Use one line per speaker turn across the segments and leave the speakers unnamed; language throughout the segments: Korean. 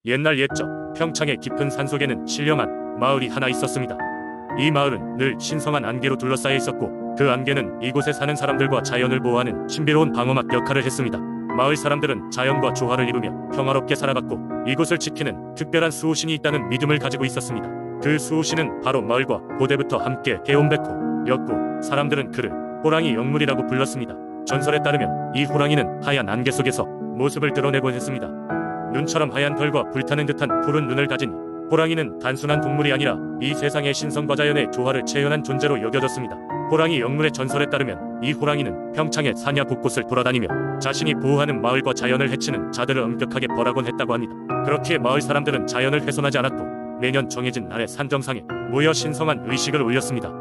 옛날 옛적 평창의 깊은 산속에는 신령한 마을이 하나 있었습니다. 이 마을은 늘 신성한 안개로 둘러싸여 있었고 그 안개는 이곳에 사는 사람들과 자연을 보호하는 신비로운 방어막 역할을 했습니다. 마을 사람들은 자연과 조화를 이루며 평화롭게 살아갔고 이곳을 지키는 특별한 수호신이 있다는 믿음을 가지고 있었습니다. 그 수호신은 바로 마을과 고대부터 함께 해온백호였고 사람들은 그를 호랑이 영물이라고 불렀습니다. 전설에 따르면 이 호랑이는 하얀 안개 속에서 모습을 드러내곤 했습니다. 눈처럼 하얀 털과 불타는 듯한 푸른 눈을 가진 호랑이는 단순한 동물이 아니라 이 세상의 신성과 자연의 조화를 체현한 존재로 여겨졌습니다. 호랑이 영물의 전설에 따르면 이 호랑이는 평창의 사냐 곳곳을 돌아다니며 자신이 보호하는 마을과 자연을 해치는 자들을 엄격하게 벌하곤 했다고 합니다. 그렇기에 마을 사람들은 자연을 훼손하지 않았고 매년 정해진 날에 산 정상에 모여 신성한 의식을 올렸습니다.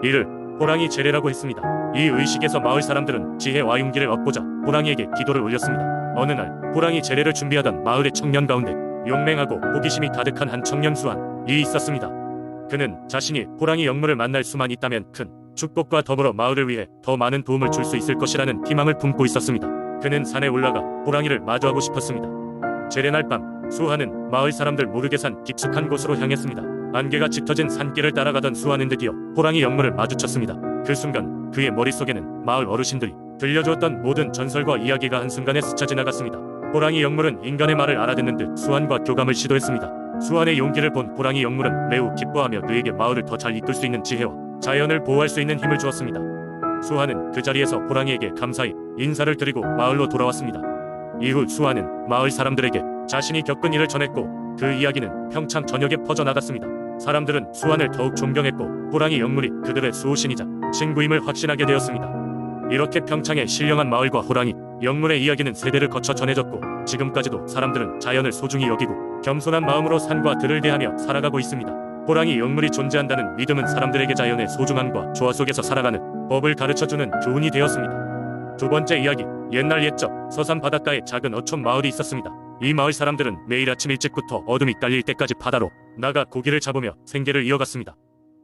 이를 호랑이 제례라고 했습니다. 이 의식에서 마을 사람들은 지혜와 용기를 얻고자 호랑이에게 기도를 올렸습니다. 어느 날 호랑이 제례를 준비하던 마을의 청년 가운데 용맹하고 호기심이 가득한 한 청년 수환이 있었습니다. 그는 자신이 호랑이 영물을 만날 수만 있다면 큰 축복과 더불어 마을을 위해 더 많은 도움을 줄 수 있을 것이라는 희망을 품고 있었습니다. 그는 산에 올라가 호랑이를 마주하고 싶었습니다. 제례날 밤 수환은 마을 사람들 모르게 산 깊숙한 곳으로 향했습니다. 안개가 짙어진 산길을 따라가던 수환은 드디어 호랑이 영물을 마주쳤습니다. 그 순간 그의 머릿속에는 마을 어르신들이 들려주었던 모든 전설과 이야기가 한순간에 스쳐 지나갔습니다. 호랑이 영물은 인간의 말을 알아듣는 듯 수환과 교감을 시도했습니다. 수환의 용기를 본 호랑이 영물은 매우 기뻐하며 그에게 마을을 더 잘 이끌 수 있는 지혜와 자연을 보호할 수 있는 힘을 주었습니다. 수환은 그 자리에서 호랑이에게 감사히 인사를 드리고 마을로 돌아왔습니다. 이후 수환은 마을 사람들에게 자신이 겪은 일을 전했고 그 이야기는 평창 전역에 퍼져나갔습니다. 사람들은 수환을 더욱 존경했고 호랑이 영물이 그들의 수호신이자 친구임을 확신하게 되었습니다. 이렇게 평창의 신령한 마을과 호랑이 영물의 이야기는 세대를 거쳐 전해졌고 지금까지도 사람들은 자연을 소중히 여기고 겸손한 마음으로 산과 들을 대하며 살아가고 있습니다. 호랑이 영물이 존재한다는 믿음은 사람들에게 자연의 소중함과 조화 속에서 살아가는 법을 가르쳐주는 교훈이 되었습니다. 두 번째 이야기, 옛날 옛적 서산 바닷가에 작은 어촌 마을이 있었습니다. 이 마을 사람들은 매일 아침 일찍부터 어둠이 깔릴 때까지 바다로 나가 고기를 잡으며 생계를 이어갔습니다.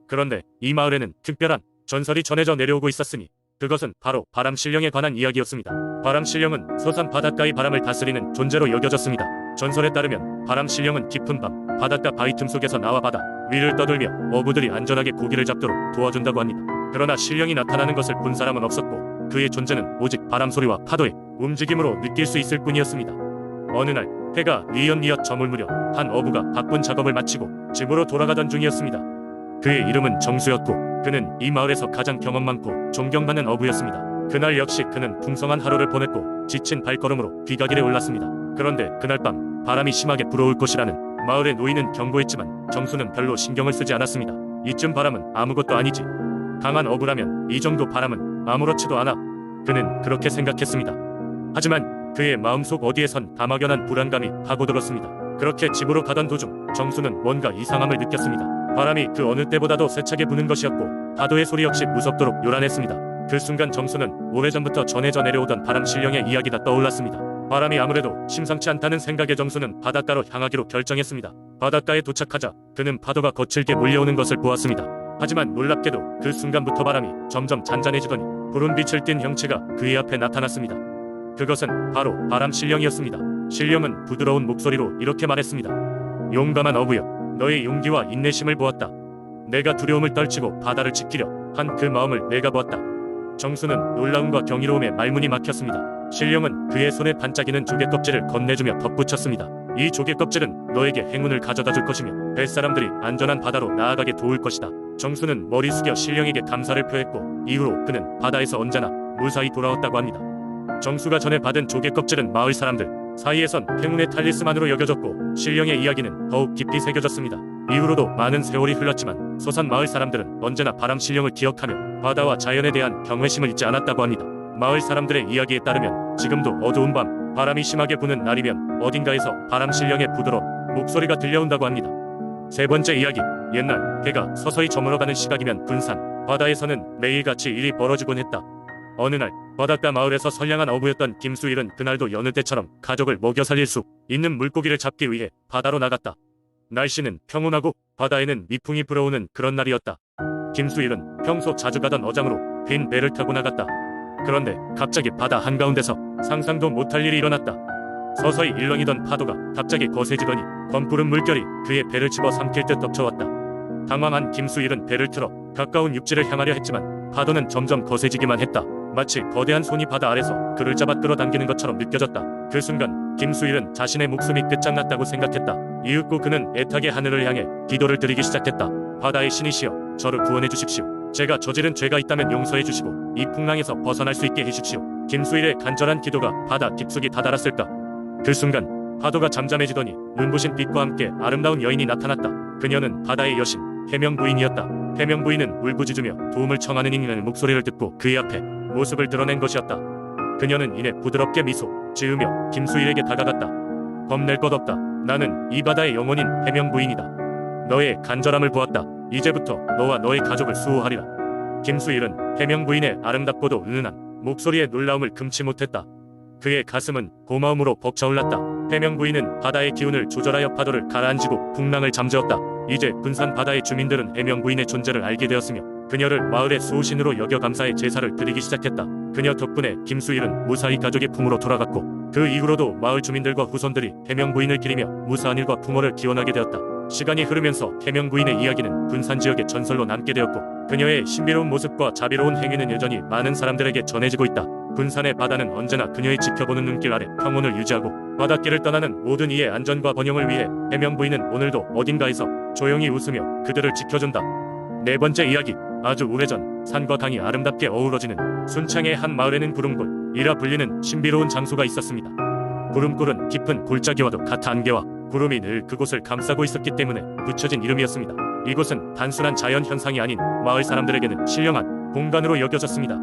그런데 이 마을에는 특별한 전설이 전해져 내려오고 있었으니 그것은 바로 바람신령에 관한 이야기였습니다. 바람신령은 서산 바닷가의 바람을 다스리는 존재로 여겨졌습니다. 전설에 따르면 바람신령은 깊은 밤 바닷가 바위 틈 속에서 나와 바다 위를 떠돌며 어부들이 안전하게 고기를 잡도록 도와준다고 합니다. 그러나 신령이 나타나는 것을 본 사람은 없었고 그의 존재는 오직 바람 소리와 파도의 움직임으로 느낄 수 있을 뿐이었습니다. 어느 날 해가 뉘엿뉘엿 저물 무렵 한 어부가 바쁜 작업을 마치고 집으로 돌아가던 중이었습니다. 그의 이름은 정수였고 그는 이 마을에서 가장 경험 많고 존경받는 어부였습니다. 그날 역시 그는 풍성한 하루를 보냈고 지친 발걸음으로 귀가길에 올랐습니다. 그런데 그날 밤 바람이 심하게 불어올 것이라는 마을의 노인은 경고했지만 정수는 별로 신경을 쓰지 않았습니다. 이쯤 바람은 아무것도 아니지. 강한 어부라면 이 정도 바람은 아무렇지도 않아. 그는 그렇게 생각했습니다. 하지만 그의 마음속 어디에선 다막연한 불안감이 파고들었습니다. 그렇게 집으로 가던 도중 정수는 뭔가 이상함을 느꼈습니다. 바람이 그 어느 때보다도 세차게 부는 것이었고 파도의 소리 역시 무섭도록 요란했습니다. 그 순간 정수는 오래전부터 전해져 내려오던 바람신령의 이야기가 떠올랐습니다. 바람이 아무래도 심상치 않다는 생각에 정수는 바닷가로 향하기로 결정했습니다. 바닷가에 도착하자 그는 파도가 거칠게 몰려오는 것을 보았습니다. 하지만 놀랍게도 그 순간부터 바람이 점점 잔잔해지더니 푸른 빛을 띤 형체가 그의 앞에 나타났습니다. 그것은 바로 바람신령이었습니다. 신령은 부드러운 목소리로 이렇게 말했습니다. 용감한 어부여, 너의 용기와 인내심을 보았다. 내가 두려움을 떨치고 바다를 지키려 한 그 마음을 내가 보았다. 정수는 놀라움과 경이로움에 말문이 막혔습니다. 신령은 그의 손에 반짝이는 조개 껍질을 건네주며 덧붙였습니다. 이 조개 껍질은 너에게 행운을 가져다 줄 것이며 뱃사람들이 안전한 바다로 나아가게 도울 것이다. 정수는 머리 숙여 신령에게 감사를 표했고 이후로 그는 바다에서 언제나 무사히 돌아왔다고 합니다. 정수가 전에 받은 조개 껍질은 마을 사람들 사이에선 행운의 탈리스만으로 여겨졌고 신령의 이야기는 더욱 깊이 새겨졌습니다. 이후로도 많은 세월이 흘렀지만 서산 마을 사람들은 언제나 바람신령을 기억하며 바다와 자연에 대한 경외심을 잊지 않았다고 합니다. 마을 사람들의 이야기에 따르면 지금도 어두운 밤 바람이 심하게 부는 날이면 어딘가에서 바람신령의 부드러운 목소리가 들려온다고 합니다. 세 번째 이야기, 옛날 해가 서서히 저물어가는 시각이면 군산 바다에서는 매일같이 일이 벌어지곤 했다. 어느 날 바닷가 마을에서 선량한 어부였던 김수일은 그날도 여느 때처럼 가족을 먹여 살릴 수 있는 물고기를 잡기 위해 바다로 나갔다. 날씨는 평온하고 바다에는 미풍이 불어오는 그런 날이었다. 김수일은 평소 자주 가던 어장으로 빈 배를 타고 나갔다. 그런데 갑자기 바다 한가운데서 상상도 못할 일이 일어났다. 서서히 일렁이던 파도가 갑자기 거세지더니 검푸른 물결이 그의 배를 집어 삼킬 듯 덮쳐왔다. 당황한 김수일은 배를 틀어 가까운 육지를 향하려 했지만 파도는 점점 거세지기만 했다. 마치 거대한 손이 바다 아래서 그를 잡아 끌어당기는 것처럼 느껴졌다. 그 순간 김수일은 자신의 목숨이 끝장났다고 생각했다. 이윽고 그는 애타게 하늘을 향해 기도를 드리기 시작했다. 바다의 신이시여, 저를 구원해 주십시오. 제가 저지른 죄가 있다면 용서해 주시고 이 풍랑에서 벗어날 수 있게 해주십시오. 김수일의 간절한 기도가 바다 깊숙이 다다랐을까. 그 순간 파도가 잠잠해지더니 눈부신 빛과 함께 아름다운 여인이 나타났다. 그녀는 바다의 여신 해명 부인이었다. 해명 부인은 울부짖으며 도움을 청하는 인간의 목소리를 듣고 그의 앞에 모습을 드러낸 것이었다. 그녀는 이내 부드럽게 미소 지으며 김수일에게 다가갔다. 겁낼 것 없다. 나는 이 바다의 영혼인 해명 부인이다. 너의 간절함을 보았다. 이제부터 너와 너의 가족을 수호하리라. 김수일은 해명 부인의 아름답고도 은은한 목소리에 놀라움을 금치 못했다. 그의 가슴은 고마움으로 벅차올랐다. 해명 부인은 바다의 기운을 조절하여 파도를 가라앉히고 풍랑을 잠재웠다. 이제 군산 바다의 주민들은 해명 부인의 존재를 알게 되었으며 그녀를 마을의 수호신으로 여겨 감사의 제사를 드리기 시작했다. 그녀 덕분에 김수일은 무사히 가족의 품으로 돌아갔고 그 이후로도 마을 주민들과 후손들이 해명 부인을 기리며 무사한 일과 풍어를 기원하게 되었다. 시간이 흐르면서 해명 부인의 이야기는 군산 지역의 전설로 남게 되었고 그녀의 신비로운 모습과 자비로운 행위는 여전히 많은 사람들에게 전해지고 있다. 군산의 바다는 언제나 그녀의 지켜보는 눈길 아래 평온을 유지하고 바닷길을 떠나는 모든 이의 안전과 번영을 위해 해명 부인은 오늘도 어딘가에서 조용히 웃으며 그들을 지켜준다. 네 번째 이야기. 아주 오래전 산과 강이 아름답게 어우러지는 순창의 한 마을에는 구름골이라 불리는 신비로운 장소가 있었습니다. 구름골은 깊은 골짜기와도 같은 안개와 구름이 늘 그곳을 감싸고 있었기 때문에 붙여진 이름이었습니다. 이곳은 단순한 자연 현상이 아닌 마을 사람들에게는 신령한 공간으로 여겨졌습니다.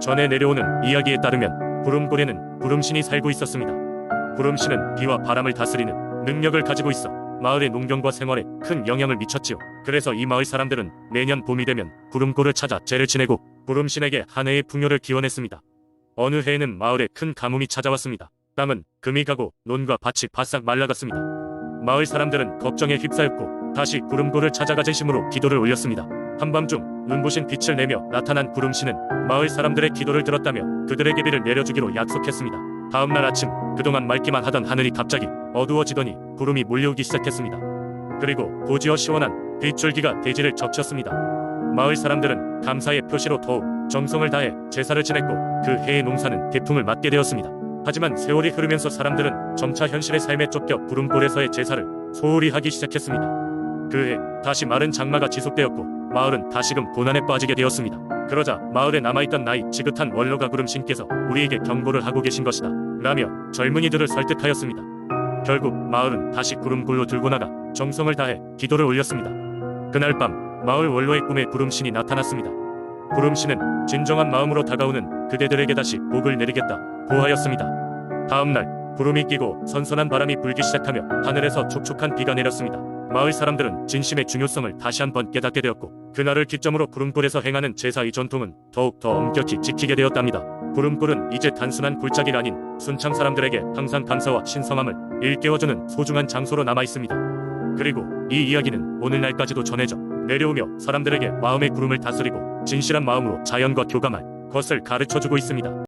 전해 내려오는 이야기에 따르면 구름골에는 구름신이 살고 있었습니다. 구름신은 비와 바람을 다스리는 능력을 가지고 있어 마을의 농경과 생활에 큰 영향을 미쳤지요. 그래서 이 마을 사람들은 매년 봄이 되면 구름골을 찾아 제를 지내고 구름신에게 한 해의 풍요를 기원했습니다. 어느 해에는 마을에 큰 가뭄이 찾아왔습니다. 땅은 금이 가고 논과 밭이 바싹 말라갔습니다. 마을 사람들은 걱정에 휩싸였고 다시 구름골을 찾아가 진심으로 기도를 올렸습니다. 한밤중 눈부신 빛을 내며 나타난 구름신은 마을 사람들의 기도를 들었다며 그들에게 비를 내려주기로 약속했습니다. 다음날 아침 그동안 맑기만 하던 하늘이 갑자기 어두워지더니 구름이 몰려오기 시작했습니다. 그리고 고지어 시원한 빗줄기가 대지를 적셨습니다. 마을 사람들은 감사의 표시로 더욱 정성을 다해 제사를 지냈고 그 해의 농사는 대풍을 맞게 되었습니다. 하지만 세월이 흐르면서 사람들은 점차 현실의 삶에 쫓겨 구름골에서의 제사를 소홀히 하기 시작했습니다. 그 해 다시 마른 장마가 지속되었고 마을은 다시금 고난에 빠지게 되었습니다. 그러자 마을에 남아있던 나이 지긋한 원로가 구름신께서 우리에게 경고를 하고 계신 것이다 라며 젊은이들을 설득하였습니다. 결국 마을은 다시 구름골로 들고 나가 정성을 다해 기도를 올렸습니다. 그날 밤 마을 원로의 꿈에 구름신이 나타났습니다. 구름신은 진정한 마음으로 다가오는 그대들에게 다시 복을 내리겠다 고하였습니다. 다음날 구름이 끼고 선선한 바람이 불기 시작하며 하늘에서 촉촉한 비가 내렸습니다. 마을 사람들은 진심의 중요성을 다시 한번 깨닫게 되었고 그날을 기점으로 구름골에서 행하는 제사의 전통은 더욱 더 엄격히 지키게 되었답니다. 구름골은 이제 단순한 골짜기가 아닌 순창 사람들에게 항상 감사와 신성함을 일깨워주는 소중한 장소로 남아있습니다. 그리고 이 이야기는 오늘날까지도 전해져 내려오며 사람들에게 마음의 구름을 다스리고 진실한 마음으로 자연과 교감할 것을 가르쳐주고 있습니다.